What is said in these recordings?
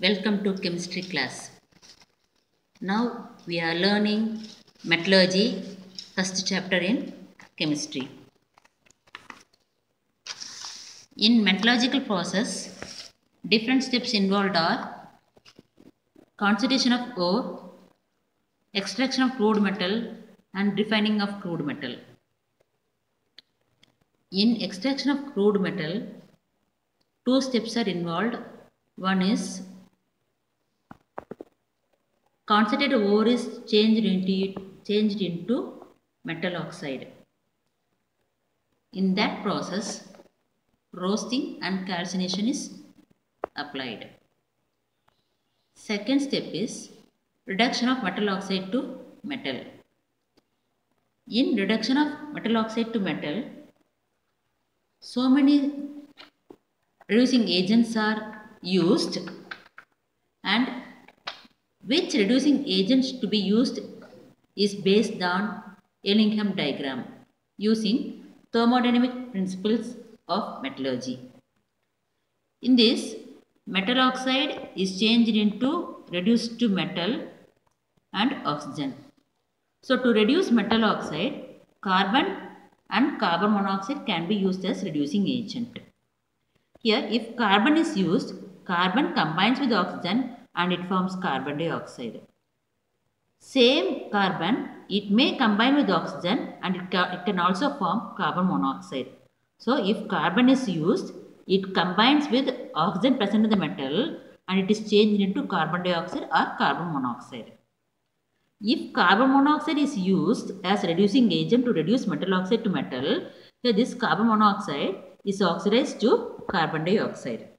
Welcome to chemistry class. Now we are learning metallurgy, first chapter in chemistry. In metallurgical process, different steps involved are concentration of ore, extraction of crude metal and refining of crude metal. In extraction of crude metal, two steps are involved. One is concentrated ore is changed into metal oxide. In that process, roasting and calcination is applied. Second step is reduction of metal oxide to metal. In reduction of metal oxide to metal, so many reducing agents are used, and which reducing agents to be used is based on Ellingham diagram using thermodynamic principles of metallurgy. In this, metal oxide is changed into reduced to metal and oxygen. So to reduce metal oxide, carbon and carbon monoxide can be used as reducing agent. Here, if carbon is used, carbon combines with oxygen and it forms carbon dioxide. Same carbon, it may combine with oxygen and it can also form carbon monoxide. So, if carbon is used, it combines with oxygen present in the metal and it is changed into carbon dioxide or carbon monoxide. If carbon monoxide is used as reducing agent to reduce metal oxide to metal, here this carbon monoxide is oxidized to carbon dioxide.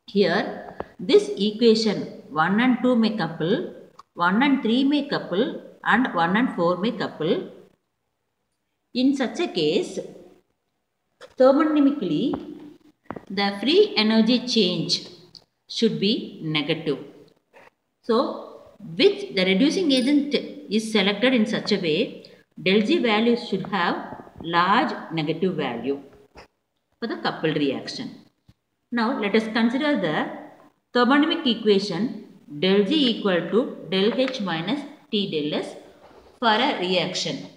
Here, this equation 1 and 2 may couple, 1 and 3 may couple and 1 and 4 may couple. In such a case, thermodynamically, the free energy change should be negative. So, which the reducing agent is selected in such a way, del G values should have large negative value for the coupled reaction. Now, let us consider the thermodynamic equation del G equal to del H minus T del S for a reaction.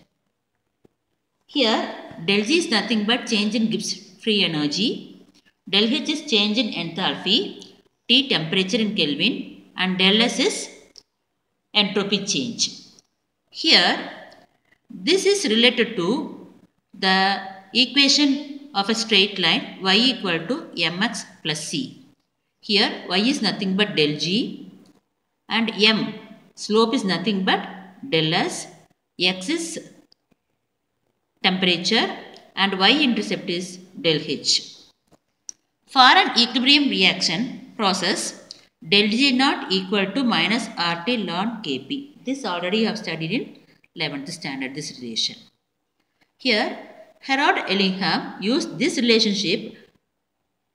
Here, del G is nothing but change in Gibbs free energy, del H is change in enthalpy, T temperature in Kelvin, and del S is entropy change. Here, this is related to the equation of a straight line y equal to mx plus c. Here, y is nothing but del g and m, slope is nothing but del s, x is temperature and y-intercept is del h. For an equilibrium reaction process, del G naught equal to minus RT ln Kp. This already you have studied in 11th standard, this relation. Here, Herod Ellingham used this relationship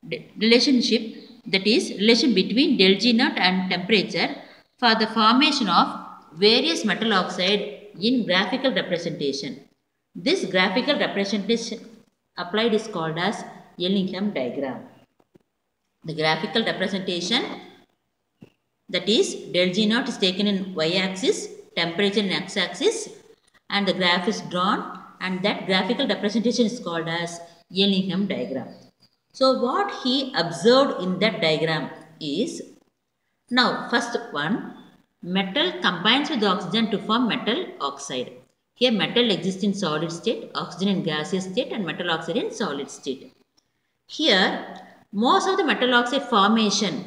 that is relation between del G naught and temperature for the formation of various metal oxide in graphical representation. This graphical representation applied is called as Ellingham diagram. The graphical representation, that is del G naught is taken in y-axis, temperature in x-axis, and the graph is drawn, and that graphical representation is called as Ellingham diagram. So what he observed in that diagram is, now first one, metal combines with oxygen to form metal oxide. Here metal exists in solid state, oxygen in gaseous state, and metal oxide in solid state. Here most of the metal oxide formation,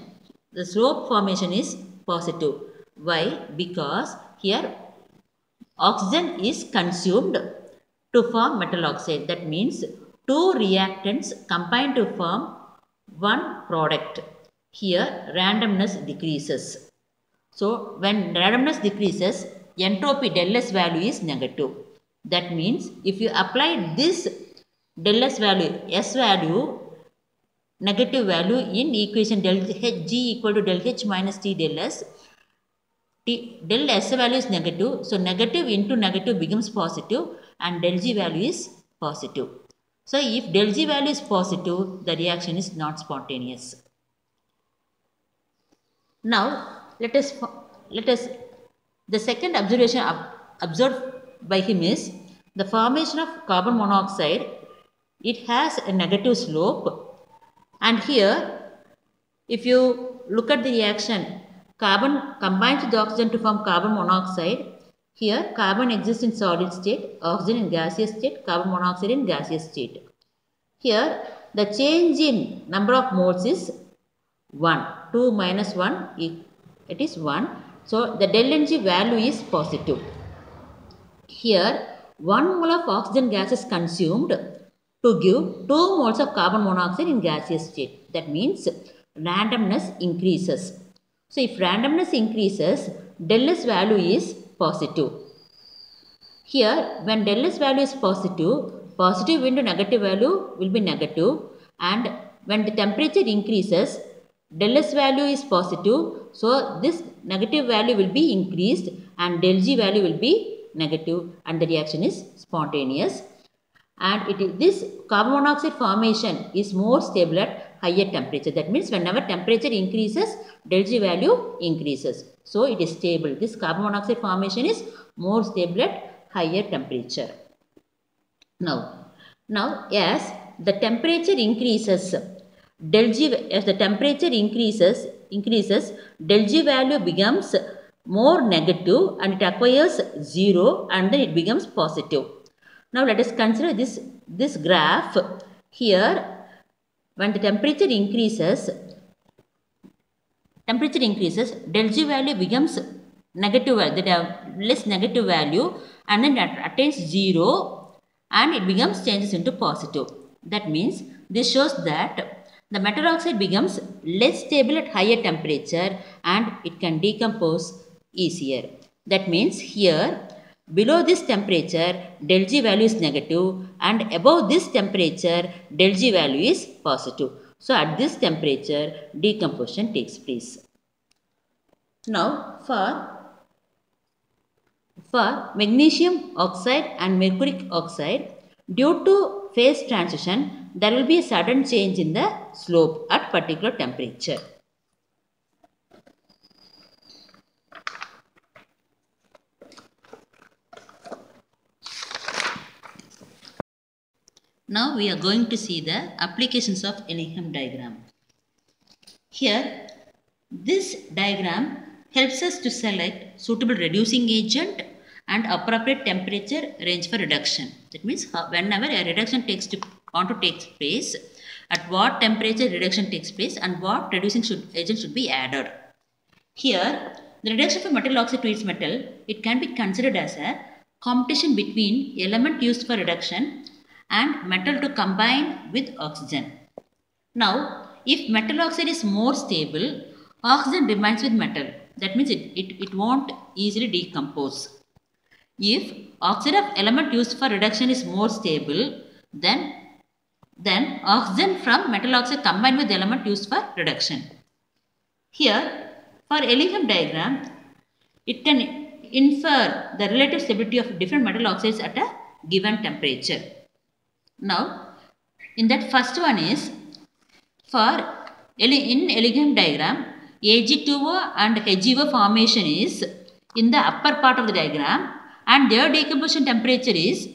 the slope formation is positive. Why? Because here oxygen is consumed to form metal oxide. That means two reactants combine to form one product. Here randomness decreases. So when randomness decreases, entropy del S value is negative. That means if you apply this del S value, S value, negative value in equation del H G equal to del H minus T del S, del S value is negative. So negative into negative becomes positive and del G value is positive. So if del G value is positive, the reaction is not spontaneous. Now let us the second observation observed by him is the formation of carbon monoxide. It has a negative slope, and here if you look at the reaction, carbon combines with oxygen to form carbon monoxide. Here carbon exists in solid state, oxygen in gaseous state, carbon monoxide in gaseous state. Here the change in number of moles is 1. 2 minus 1, it is 1. So the del Ng value is positive. Here 1 mole of oxygen gas is consumed to give 2 moles of carbon monoxide in gaseous state. That means randomness increases. So if randomness increases, del S value is positive. Here when del S value is positive, positive into negative value will be negative, and when the temperature increases, del S value is positive, so this negative value will be increased and del G value will be negative, and the reaction is spontaneous. And this carbon monoxide formation is more stable at higher temperature. That means whenever temperature increases, del G value increases. So it is stable. This carbon monoxide formation is more stable at higher temperature. Now as the temperature increases, as the temperature increases, del G value becomes more negative and it acquires 0, and then it becomes positive. Now let us consider this graph. Here when the temperature increases, del G value becomes negative, less negative value, and then it attains 0 and it changes into positive. That means this shows that the metal oxide becomes less stable at higher temperature and it can decompose easier. That means here below this temperature del G value is negative, and above this temperature del G value is positive. So at this temperature decomposition takes place. Now for magnesium oxide and mercuric oxide, due to phase transition, there will be a sudden change in the slope at particular temperature. Now we are going to see the applications of Elingham diagram. Here this diagram helps us to select suitable reducing agent and appropriate temperature range for reduction. That means whenever a reduction takes place, at what temperature reduction takes place and what reducing agent should be added. Here the reduction of a metal oxide to its metal, it can be considered as a competition between element used for reduction and metal to combine with oxygen. Now if metal oxide is more stable, oxygen remains with metal. That means it won't easily decompose. If oxide of element used for reduction is more stable, then oxygen from metal oxide combined with the element used for reduction. Here for Elingham diagram, it can infer the relative stability of different metal oxides at a given temperature. Now in that first one is in Elingham diagram, Ag2O and HgO formation is in the upper part of the diagram, and their decomposition temperature is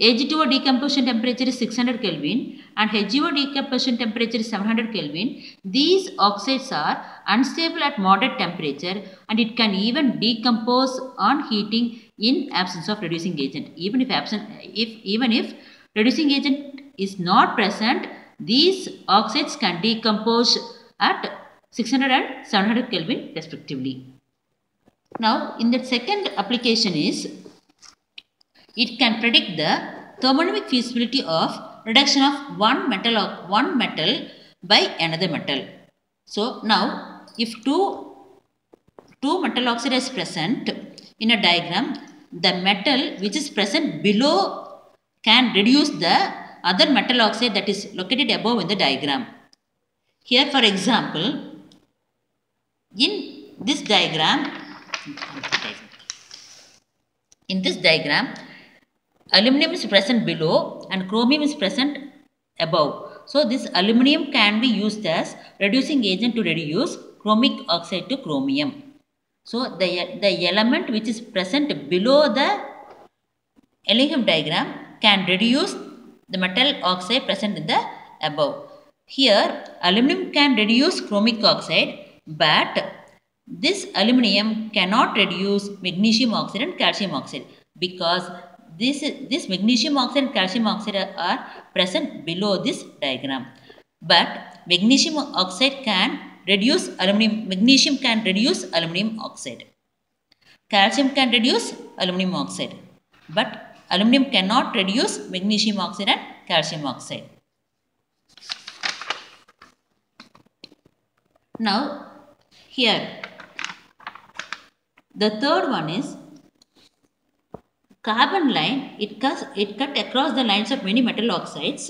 Ag2O decomposition temperature is 600 Kelvin and HgO decomposition temperature is 700 Kelvin. These oxides are unstable at moderate temperature and it can even decompose on heating in absence of reducing agent. Even if reducing agent is not present, these oxides can decompose at 600 and 700 Kelvin respectively. Now in the second application is, it can predict the thermodynamic feasibility of reduction of one metal by another metal. So now if two metal oxide is present in a diagram, the metal which is present below can reduce the other metal oxide that is located above in the diagram. Here for example, in this diagram, aluminum is present below and chromium is present above. So this aluminum can be used as reducing agent to reduce chromic oxide to chromium. So the element which is present below the Elingham diagram can reduce the metal oxide present in the above. Here aluminum can reduce chromic oxide, but this aluminum cannot reduce magnesium oxide and calcium oxide because this magnesium oxide and calcium oxide are present below this diagram. But magnesium oxide can reduce aluminum, magnesium can reduce aluminum oxide. Calcium can reduce aluminum oxide, but aluminum cannot reduce magnesium oxide and calcium oxide. Now, here, the third one is carbon line. It cut across the lines of many metal oxides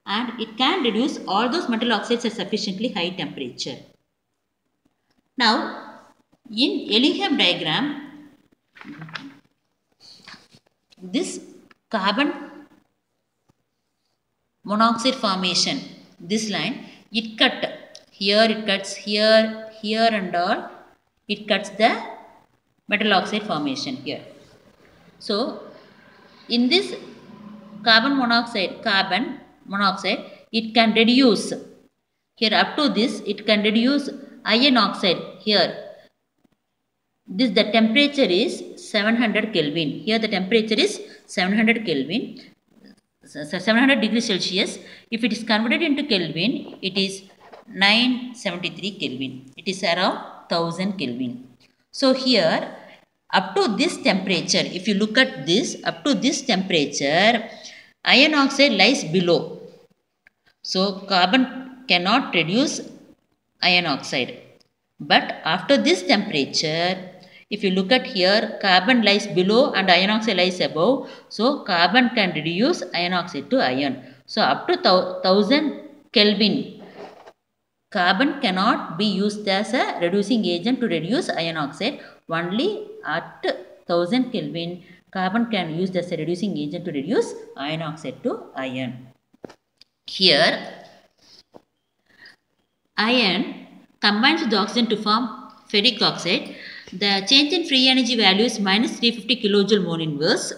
and it can reduce all those metal oxides at sufficiently high temperature. Now, in Elingham diagram, this carbon monoxide formation, this line, it cut here, it cuts here, here and all, it cuts the metal oxide formation here. So, in this carbon monoxide, it can reduce, here up to this, it can reduce iron oxide here. The temperature is 700 Kelvin. Here the temperature is 700 Kelvin, 700 degrees Celsius. If it is converted into Kelvin, it is 973 Kelvin. It is around 1000 Kelvin. So here, up to this temperature, if you look at this, up to this temperature, iron oxide lies below. So carbon cannot reduce iron oxide. But after this temperature, if you look at here, carbon lies below and iron oxide lies above. So carbon can reduce iron oxide to iron. So up to 1000 Kelvin, carbon cannot be used as a reducing agent to reduce iron oxide. Only at 1000 Kelvin, carbon can be used as a reducing agent to reduce iron oxide to iron. Here, iron combines with the oxygen to form ferric oxide. The change in free energy value is minus 350 kilojoule mole inverse.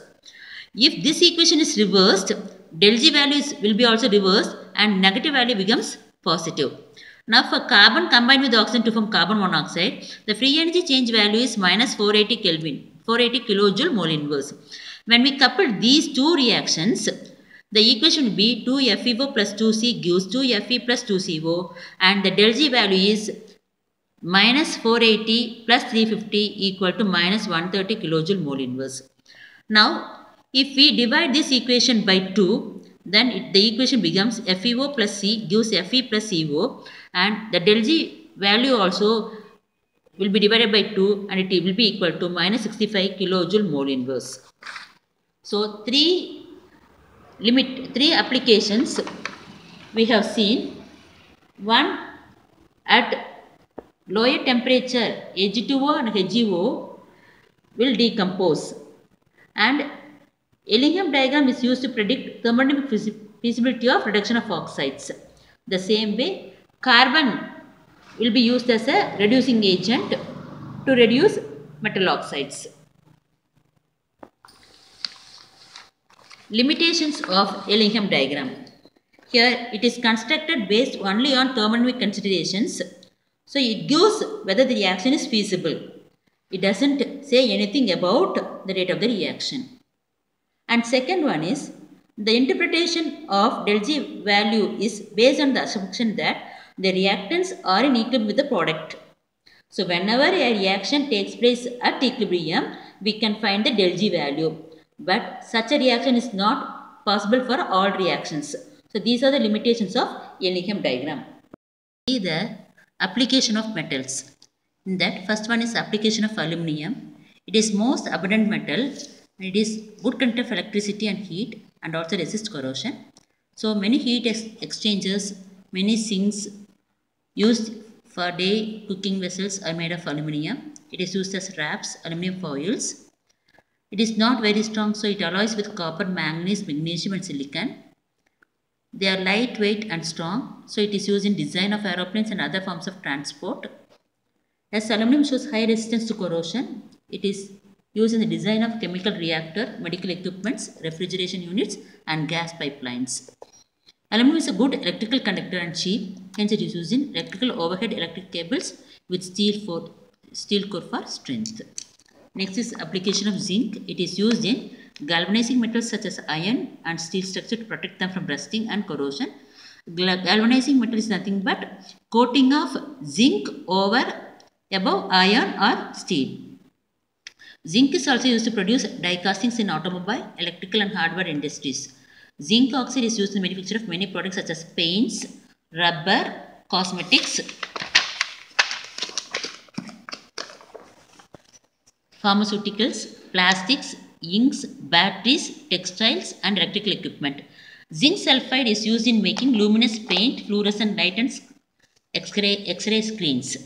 If this equation is reversed, del G value will be also reversed and negative value becomes positive. Now for carbon combined with oxygen to form carbon monoxide, the free energy change value is minus 480 Kelvin, 480 kilojoule mole inverse. When we couple these two reactions, the equation will be 2FeO plus 2C gives 2Fe plus 2CO and the del G value is minus 480 plus 350 equal to minus 130 kilojoule mole inverse. Now, if we divide this equation by 2, then the equation becomes FeO plus C gives Fe plus CO and the del G value also will be divided by 2 and it will be equal to minus 65 kilojoule mole inverse. So, three applications we have seen. One, at lower temperature H2O and HgO will decompose and Elingham diagram is used to predict thermodynamic feasibility of reduction of oxides. The same way, carbon will be used as a reducing agent to reduce metal oxides. Limitations of Elingham diagram. Here it is constructed based only on thermodynamic considerations. So it gives whether the reaction is feasible. It doesn't say anything about the rate of the reaction. And second one is the interpretation of del G value is based on the assumption that the reactants are in equilibrium with the product. So whenever a reaction takes place at equilibrium, we can find the del G value. But such a reaction is not possible for all reactions. So these are the limitations of Elingham diagram. See the application of metals. In that, first one is application of aluminium. It is most abundant metal. It is good conductor of electricity and heat and also resist corrosion. So many heat exchangers, many sinks used for day cooking vessels are made of aluminium. It is used as wraps, aluminium foils. It is not very strong, so it alloys with copper, manganese, magnesium and silicon. They are lightweight and strong, so it is used in design of aeroplanes and other forms of transport. As aluminum shows high resistance to corrosion, it is used in the design of chemical reactor, medical equipments, refrigeration units, and gas pipelines. Aluminum is a good electrical conductor and cheap, hence it is used in electrical overhead electric cables with steel core for strength. Next is application of zinc. It is used in galvanizing metals such as iron and steel structure to protect them from rusting and corrosion. Galvanizing metal is nothing but coating of zinc over above iron or steel. Zinc is also used to produce die castings in automobile, electrical and hardware industries. Zinc oxide is used in the manufacture of many products such as paints, rubber, cosmetics, pharmaceuticals, plastics, inks, batteries, textiles, and electrical equipment. Zinc sulfide is used in making luminous paint, fluorescent light, and X-ray screens.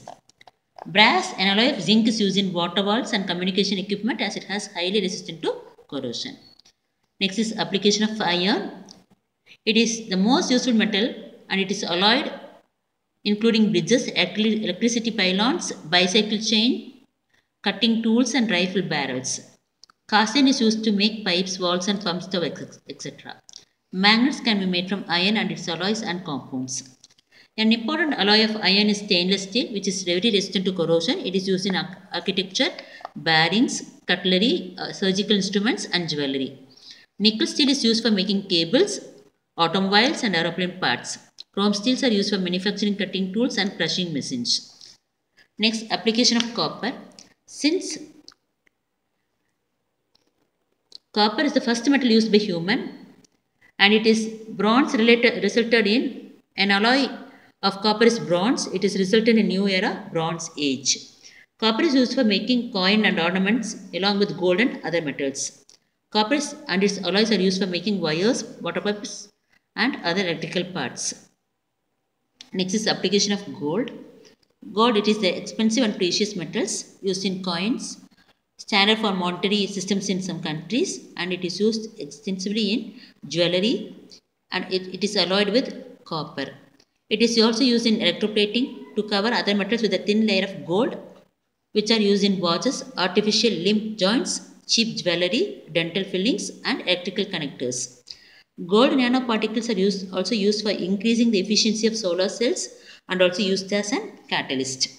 Brass, an alloy of zinc, is used in water valves and communication equipment as it has highly resistant to corrosion. Next is application of iron. It is the most useful metal and it is alloyed including bridges, electricity pylons, bicycle chain, cutting tools and rifle barrels. Cast iron is used to make pipes, valves and pump stove, etc. Magnets can be made from iron and its alloys and compounds. An important alloy of iron is stainless steel, which is very resistant to corrosion. It is used in architecture, bearings, cutlery, surgical instruments, and jewelry. Nickel steel is used for making cables, automobiles, and aeroplane parts. Chrome steels are used for manufacturing cutting tools and crushing machines. Next, application of copper. Since copper is the first metal used by human, and it is bronze resulted in an alloy of copper is bronze. It is resulted in a new era, Bronze Age. Copper is used for making coin and ornaments along with gold and other metals. Copper and its alloys are used for making wires, water pipes and other electrical parts. Next is application of gold. Gold, it is the expensive and precious metals used in coins, standard for monetary systems in some countries, and it is used extensively in jewelry and it is alloyed with copper. It is also used in electroplating to cover other metals with a thin layer of gold, which are used in watches, artificial limb joints, cheap jewelry, dental fillings, and electrical connectors. Gold nanoparticles are also used for increasing the efficiency of solar cells and also used as a catalyst.